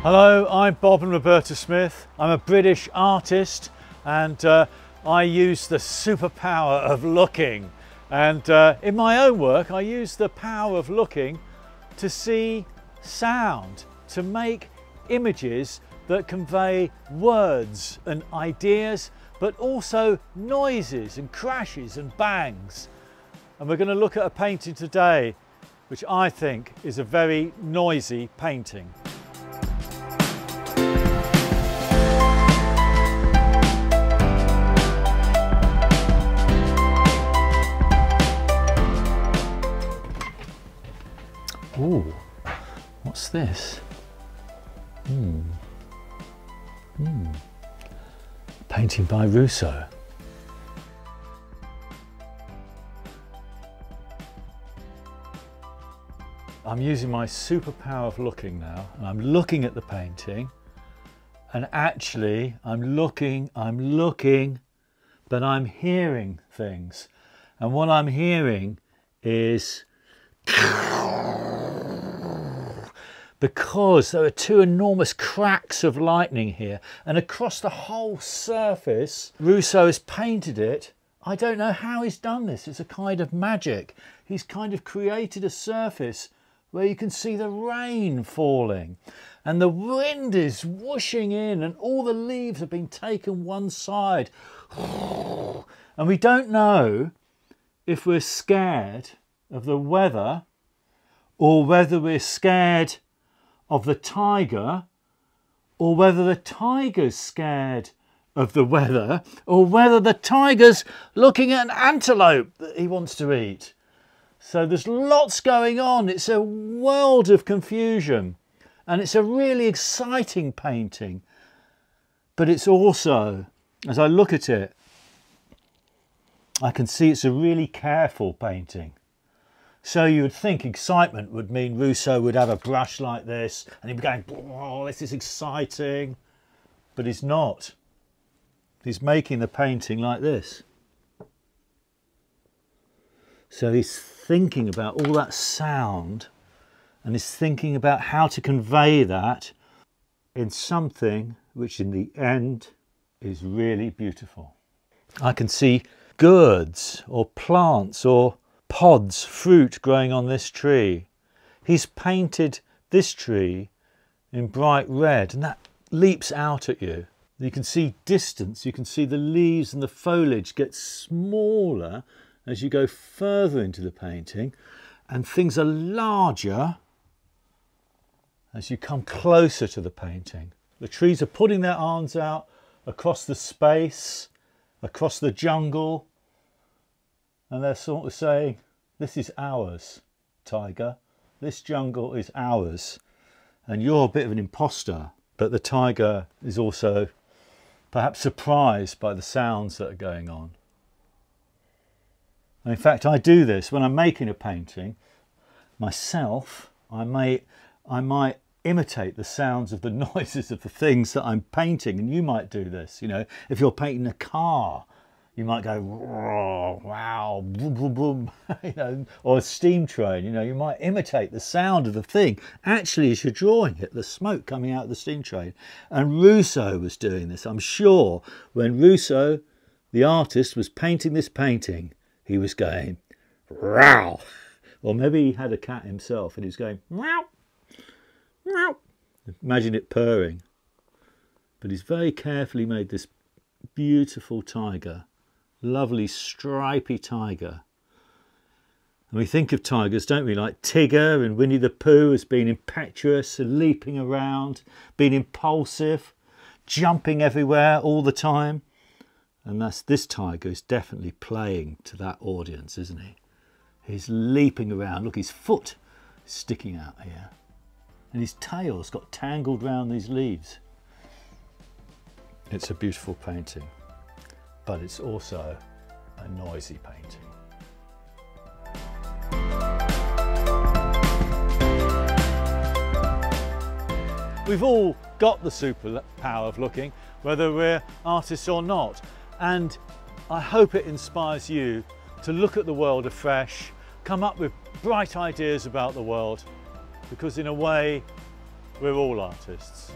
Hello, I'm Bob and Roberta Smith. I'm a British artist and I use the superpower of looking. And in my own work, I use the power of looking to see sound, to make images that convey words and ideas, but also noises and crashes and bangs. And we're going to look at a painting today, which I think is a very noisy painting. Ooh, what's this? Painting by Rousseau. I'm using my superpower of looking now, and I'm looking at the painting, and actually I'm looking, but I'm hearing things. And what I'm hearing is because there are two enormous cracks of lightning here, and across the whole surface Rousseau has painted it. I don't know how he's done this. It's a kind of magic. He's kind of created a surface where you can see the rain falling and the wind is whooshing in and all the leaves have been taken one side, and we don't know if we're scared of the weather or whether we're scared of the tiger, or whether the tiger's scared of the weather, or whether the tiger's looking at an antelope that he wants to eat. So there's lots going on. It's a world of confusion, and it's a really exciting painting. But it's also, as I look at it, I can see it's a really careful painting. So you would think excitement would mean Rousseau would have a brush like this and he'd be going, oh, this is exciting. But he's not. He's making the painting like this. So he's thinking about all that sound, and he's thinking about how to convey that in something which in the end is really beautiful. I can see gourds or plants or pods, fruit growing on this tree. He's painted this tree in bright red, and that leaps out at you. You can see distance, you can see the leaves and the foliage get smaller as you go further into the painting, and things are larger as you come closer to the painting. The trees are putting their arms out across the space, across the jungle, and they're sort of saying, this is ours, tiger. This jungle is ours. And you're a bit of an imposter. But the tiger is also perhaps surprised by the sounds that are going on. And in fact, I do this when I'm making a painting myself. I might imitate the sounds of the noises of the things that I'm painting. And you might do this, you know, if you're painting a car, you might go, wow, boom, boom, boom, you know, or a steam train, you know, you might imitate the sound of the thing. Actually, as you're drawing it, the smoke coming out of the steam train. And Rousseau was doing this. I'm sure when Rousseau, the artist, was painting this painting, he was going, wow. Or maybe he had a cat himself and he was going, meow, meow. Imagine it purring. But he's very carefully made this beautiful tiger. Lovely stripy tiger. And we think of tigers, don't we, like Tigger and Winnie the Pooh as being impetuous and leaping around, being impulsive, jumping everywhere all the time. And this tiger is definitely playing to that audience, isn't he? He's leaping around. Look, his foot is sticking out here. And his tail's got tangled round these leaves. It's a beautiful painting, but it's also a noisy painting. We've all got the superpower of looking, whether we're artists or not, and I hope it inspires you to look at the world afresh, come up with bright ideas about the world, because in a way We're all artists.